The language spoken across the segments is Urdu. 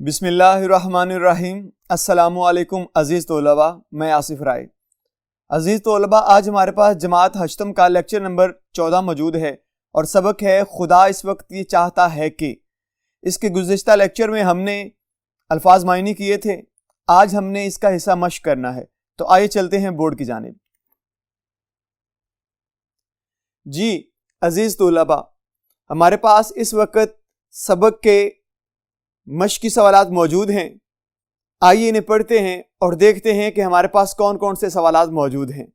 بسم اللہ الرحمن الرحیم۔ السلام علیکم عزیز طلباء، میں آصف رائے۔ عزیز طلباء، آج ہمارے پاس جماعت ہشتم کا لیکچر نمبر 14 موجود ہے اور سبق ہے خدا اس وقت یہ چاہتا ہے کہ۔ اس کے گزشتہ لیکچر میں ہم نے الفاظ معنی کیے تھے، آج ہم نے اس کا حصہ مشق کرنا ہے، تو آئیے چلتے ہیں بورڈ کی جانب۔ جی عزیز طلباء، ہمارے پاس اس وقت سبق کے مشقی سوالات موجود ہیں، آئیے انہیں پڑھتے ہیں اور دیکھتے ہیں کہ ہمارے پاس کون کون سے سوالات موجود ہیں۔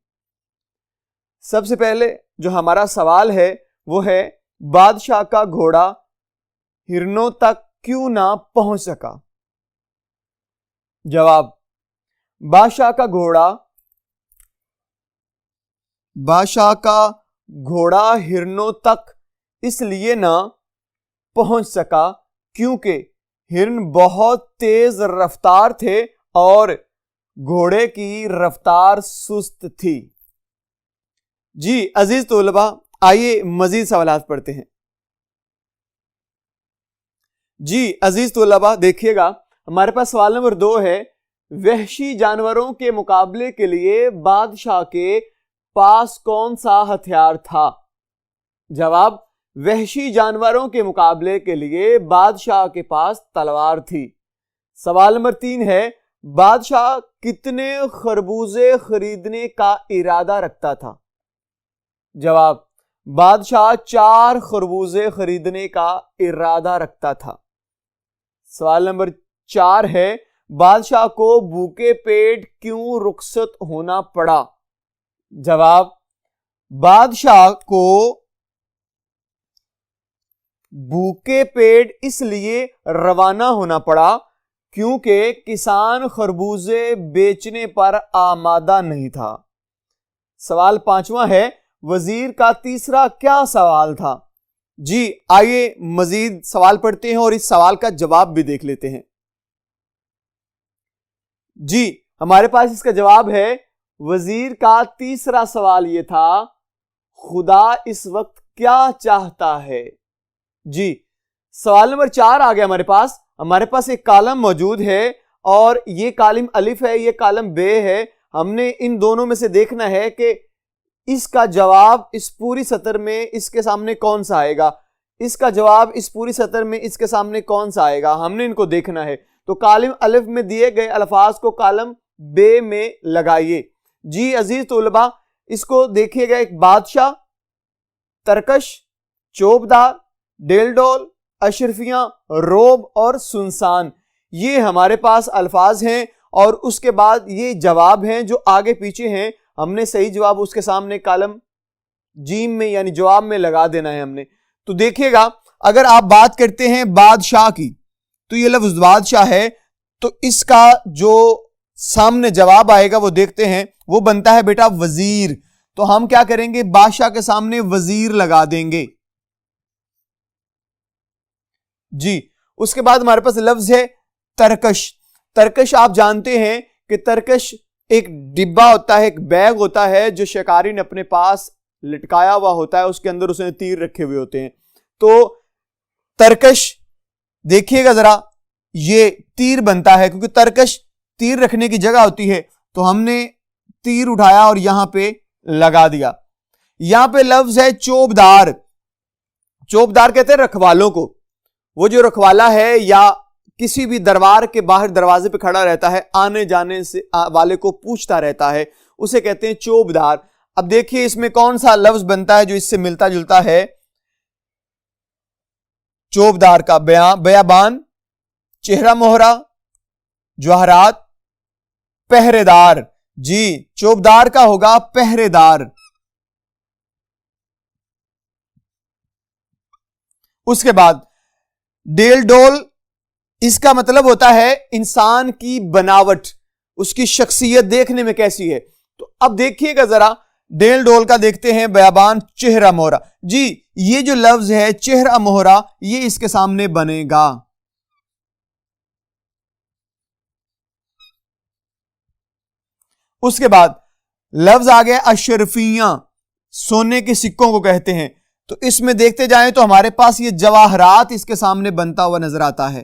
سب سے پہلے جو ہمارا سوال ہے وہ ہے بادشاہ کا گھوڑا ہرنوں تک کیوں نہ پہنچ سکا؟ جواب: بادشاہ کا گھوڑا ہرنوں تک اس لیے نہ پہنچ سکا کیونکہ ہرن بہت تیز رفتار تھے اور گھوڑے کی رفتار سست تھی۔ جی عزیز طلباء، آئیے مزید سوالات پڑھتے ہیں۔ جی عزیز طلباء، دیکھیے گا ہمارے پاس سوال نمبر 2 ہے، وحشی جانوروں کے مقابلے کے لیے بادشاہ کے پاس کون سا ہتھیار تھا؟ جواب: وحشی جانوروں کے مقابلے کے لیے بادشاہ کے پاس تلوار تھی۔ سوال نمبر 3 ہے، بادشاہ کتنے خربوزے خریدنے کا ارادہ رکھتا تھا؟ جواب: بادشاہ 4 خربوزے خریدنے کا ارادہ رکھتا تھا۔ سوال نمبر 4 ہے، بادشاہ کو بھوکے پیٹ کیوں رخصت ہونا پڑا؟ جواب: بادشاہ کو بھوکے پیٹ اس لیے روانہ ہونا پڑا کیونکہ کسان خربوزے بیچنے پر آمادہ نہیں تھا۔ سوال 5واں ہے، وزیر کا تیسرا کیا سوال تھا؟ جی آئیے مزید سوال پڑھتے ہیں اور اس سوال کا جواب بھی دیکھ لیتے ہیں۔ جی ہمارے پاس اس کا جواب ہے، وزیر کا تیسرا سوال یہ تھا، خدا اس وقت کیا چاہتا ہے؟ جی سوال نمبر 4 آ گیا ہمارے پاس ایک کالم موجود ہے اور یہ کالم الف ہے، یہ کالم بے ہے۔ ہم نے ان دونوں میں سے دیکھنا ہے کہ اس کا جواب اس پوری سطر میں اس کے سامنے کون سا آئے گا، اس کا جواب اس پوری سطر میں اس کے سامنے کون سا آئے گا، ہم نے ان کو دیکھنا ہے۔ تو کالم الف میں دیے گئے الفاظ کو کالم بے میں لگائیے۔ جی عزیز طلباء، اس کو دیکھیے گا، ایک بادشاہ، ترکش، چوبدار، ڈیل ڈول، اشرفیاں، روب اور سنسان، یہ ہمارے پاس الفاظ ہیں اور اس کے بعد یہ جواب ہیں جو آگے پیچھے ہیں۔ ہم نے صحیح جواب اس کے سامنے کالم جیم میں یعنی جواب میں لگا دینا ہے ہم نے۔ تو دیکھیے گا اگر آپ بات کرتے ہیں بادشاہ کی تو یہ لفظ بادشاہ ہے، تو اس کا جو سامنے جواب آئے گا وہ دیکھتے ہیں، وہ بنتا ہے بیٹا وزیر۔ تو ہم کیا کریں گے، بادشاہ کے سامنے وزیر لگا دیں گے۔ جی اس کے بعد ہمارے پاس لفظ ہے ترکش۔ ترکش آپ جانتے ہیں کہ ترکش ایک ڈبہ ہوتا ہے، ایک بیگ ہوتا ہے جو شکاری نے اپنے پاس لٹکایا ہوا ہوتا ہے، اس کے اندر اس نے تیر رکھے ہوئے ہوتے ہیں۔ تو ترکش دیکھیے گا ذرا، یہ تیر بنتا ہے کیونکہ ترکش تیر رکھنے کی جگہ ہوتی ہے، تو ہم نے تیر اٹھایا اور یہاں پہ لگا دیا۔ یہاں پہ لفظ ہے چوبدار۔ چوبدار کہتے ہیں رکھوالوں کو، وہ جو رکھوالا ہے یا کسی بھی دربار کے باہر دروازے پہ کھڑا رہتا ہے، آنے جانے سے والے کو پوچھتا رہتا ہے، اسے کہتے ہیں چوبدار۔ اب دیکھیے اس میں کون سا لفظ بنتا ہے جو اس سے ملتا جلتا ہے چوبدار کا؟ بیابان، چہرہ مہرہ، جواہرات، پہرے دار۔ جی چوبدار کا ہوگا پہرے دار۔ اس کے بعد ڈیل ڈول، اس کا مطلب ہوتا ہے انسان کی بناوٹ، اس کی شخصیت دیکھنے میں کیسی ہے۔ تو اب دیکھیے گا ذرا ڈیل ڈول کا دیکھتے ہیں، بیابان، چہرہ مہرہ۔ جی یہ جو لفظ ہے چہرہ مہرہ، یہ اس کے سامنے بنے گا۔ اس کے بعد لفظ آ گیا اشرفیاں، سونے کے سکوں کو کہتے ہیں۔ تو اس میں دیکھتے جائیں تو ہمارے پاس یہ جواہرات اس کے سامنے بنتا ہوا نظر آتا ہے۔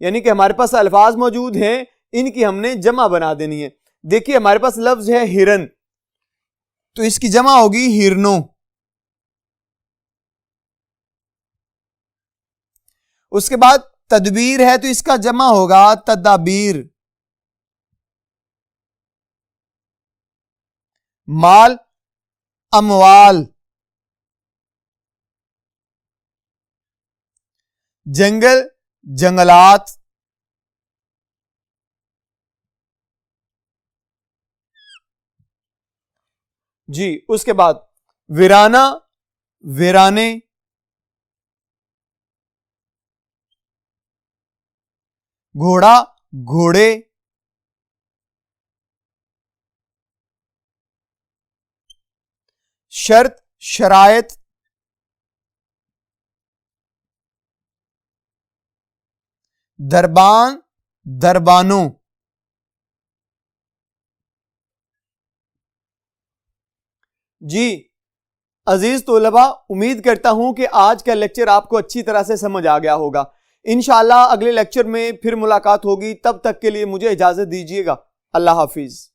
یعنی کہ ہمارے پاس الفاظ موجود ہیں، ان کی ہم نے جمع بنا دینی ہے. دیکھیے ہمارے پاس لفظ ہے ہرن، تو اس کی جمع ہوگی ہرنوں. اس کے بعد تدبیر ہے تو اس کا جمع ہوگا تدابیر. مال اموال. جنگل جنگلات. جی اس کے بعد ویرانہ ویرانے. گھوڑا گھوڑے. شرط شرائط. دربان دربانوں. جی عزیز طلبہ، امید کرتا ہوں کہ آج کا لیکچر آپ کو اچھی طرح سے سمجھ آ گیا ہوگا. انشاءاللہ اگلے لیکچر میں پھر ملاقات ہوگی. تب تک کے لیے مجھے اجازت دیجیے گا. اللہ حافظ.